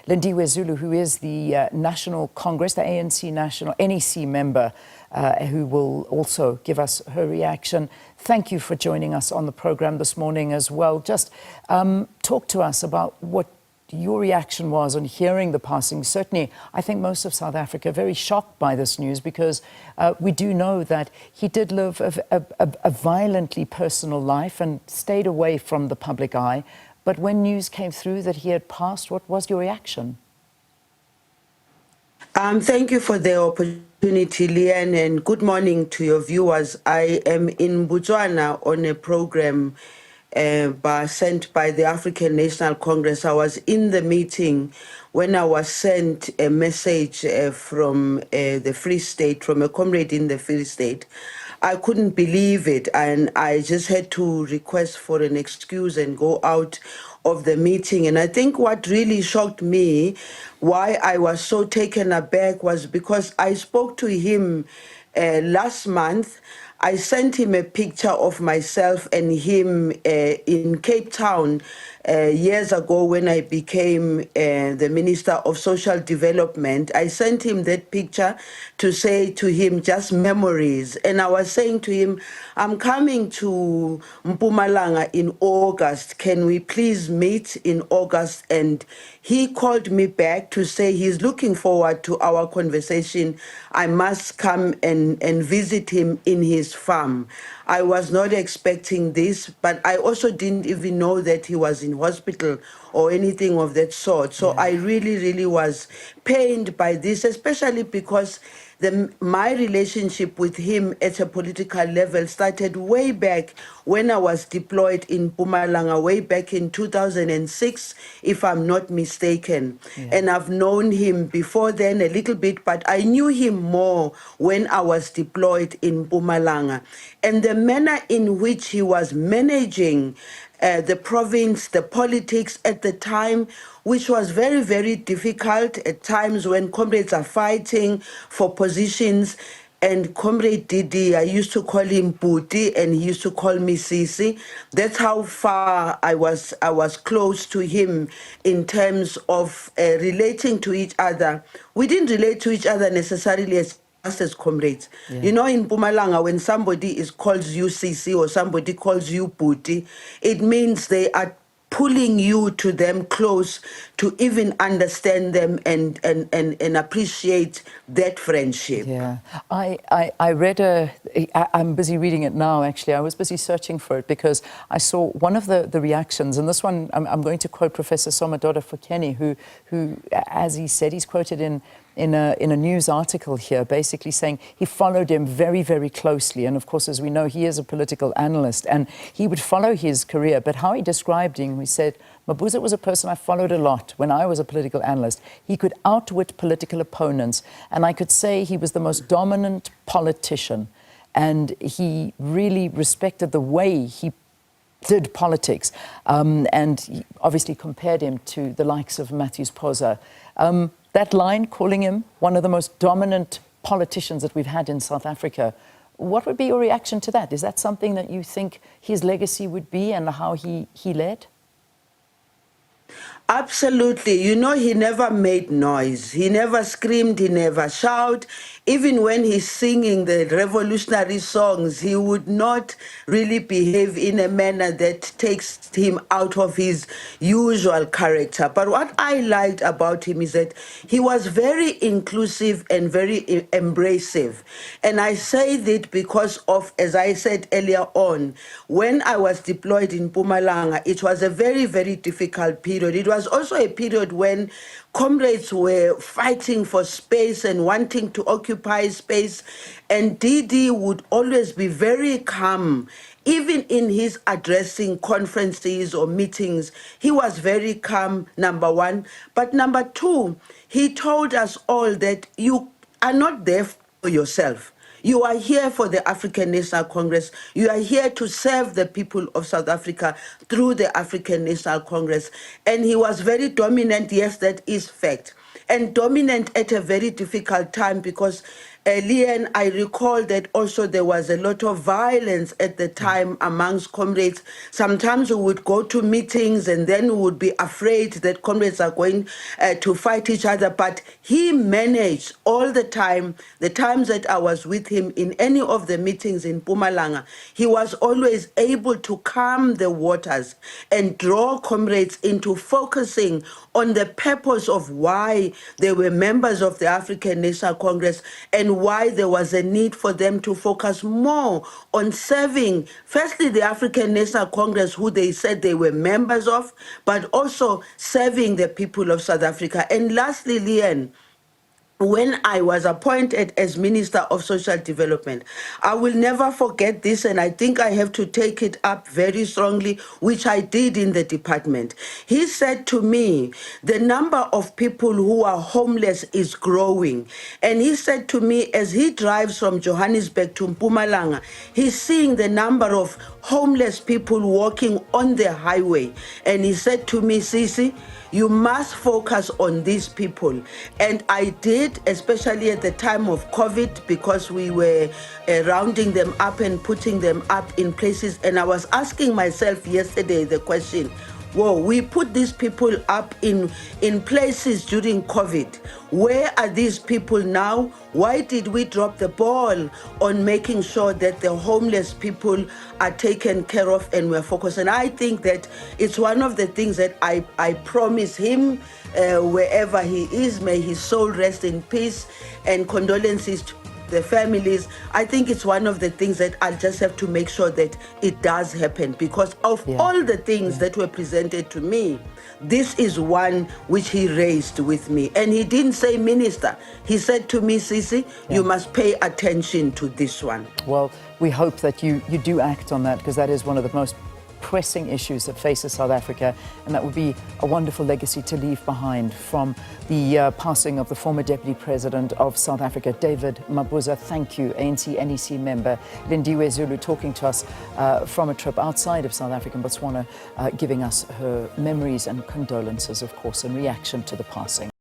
Lindiwe Zulu, who is the National Congress, the ANC National NEC member, who will also give us her reaction. Thank you for joining us on the program this morning as well. Just talk to us about what your reaction was on hearing the passing. Certainly, I think most of South Africa are very shocked by this news, because we do know that he did live a violently personal life and stayed away from the public eye. But when news came through that he had passed, what was your reaction? Thank you for the opportunity, Leanne, and good morning to your viewers. I am in Botswana on a program sent by the African National Congress. I was in the meeting when I was sent a message from the Free State, from a comrade in the Free State. I couldn't believe it, and I just had to request for an excuse and go out of the meeting. And I think what really shocked me, why I was so taken aback, was because I spoke to him last month. I sent him a picture of myself and him in Cape Town years ago when I became the Minister of Social Development. I sent him that picture to say to him, just memories. And I was saying to him, I'm coming to Mpumalanga in August. Can we please meet in August? And he called me back to say he's looking forward to our conversation. I must come and visit him in his farm. I was not expecting this, but I also didn't even know that he was in hospital or anything of that sort. So I really was pained by this, especially because my relationship with him at a political level started way back when I was deployed in Mpumalanga, way back in 2006, if I'm not mistaken. And I've known him before then a little bit, but I knew him more when I was deployed in Mpumalanga. And the manner in which he was managing the province, the politics at the time, which was very difficult at times when comrades are fighting for positions. And Comrade Didi, I used to call him Puti, and he used to call me Sisi. That's how far I was close to him in terms of relating to each other. We didn't relate to each other necessarily as comrades. You know, in Mpumalanga, when somebody calls you Sisi or somebody calls you Puti, it means they are pulling you to them close to even understand them and appreciate that friendship. Yeah, I read I'm busy reading it now, actually. I was busy searching for it because I saw one of the reactions, and this one, I'm going to quote Professor Somadoda Fokeni, who, as he said, he's quoted in a news article here, basically saying he followed him very closely. And of course, as we know, he is a political analyst, and he would follow his career. But how he described him, he said, Mabuza was a person I followed a lot when I was a political analyst. He could outwit political opponents, and I could say he was the most dominant politician. And he really respected the way he did politics, and he obviously compared him to the likes of Matthews Poza. That line, calling him one of the most dominant politicians that we've had in South Africa, what would be your reaction to that? Is that something that you think his legacy would be, and how he led? Absolutely. You know, he never made noise. He never screamed. He never shouted. Even when he's singing the revolutionary songs, he would not really behave in a manner that takes him out of his usual character. But what I liked about him is that he was very inclusive and very embracive. And I say that because of, as I said earlier on, when I was deployed in Mpumalanga, it was a very difficult period. It was also a period when comrades were fighting for space and wanting to occupy space, and Didi would always be very calm. Even in his addressing conferences or meetings, he was very calm, number one. But number two, he told us all that you are not there for yourself. You are here for the African National Congress. You are here to serve the people of South Africa through the African National Congress. And he was very dominant, yes, that is fact. And dominant at a very difficult time because Leon, I recall that also there was a lot of violence at the time amongst comrades. Sometimes we would go to meetings and then we would be afraid that comrades are going to fight each other. But he managed all the times that I was with him in any of the meetings in Mpumalanga, he was always able to calm the waters and draw comrades into focusing on the purpose of why they were members of the African National Congress and why there was a need for them to focus more on serving, firstly, the African National Congress, who they said they were members of, but also serving the people of South Africa. And lastly, Leon, when I was appointed as Minister of Social Development, I will never forget this, and I think I have to take it up very strongly, which I did in the department. He said to me, the number of people who are homeless is growing. And he said to me, as he drives from Johannesburg to Mpumalanga, he's seeing the number of homeless people walking on the highway. And he said to me, Sisi, you must focus on these people. And I did, especially at the time of COVID, because we were rounding them up and putting them up in places. And I was asking myself yesterday the question, whoa, we put these people up in places during COVID. Where are these people now? Why did we drop the ball on making sure that the homeless people are taken care of and we're focused? And I think that it's one of the things that I promise him wherever he is. May his soul rest in peace, and condolences to the families. I think it's one of the things that I'll just have to make sure that it does happen, because of all the things that were presented to me, this is one which he raised with me. And he didn't say minister. He said to me, Sisi, you must pay attention to this one. Well, we hope that you do act on that, because that is one of the most pressing issues that faces South Africa, and that would be a wonderful legacy to leave behind from the passing of the former Deputy President of South Africa, David Mabuza. Thank you, ANC NEC member Lindiwe Zulu, talking to us from a trip outside of South Africa and Botswana, giving us her memories and condolences, of course, in reaction to the passing.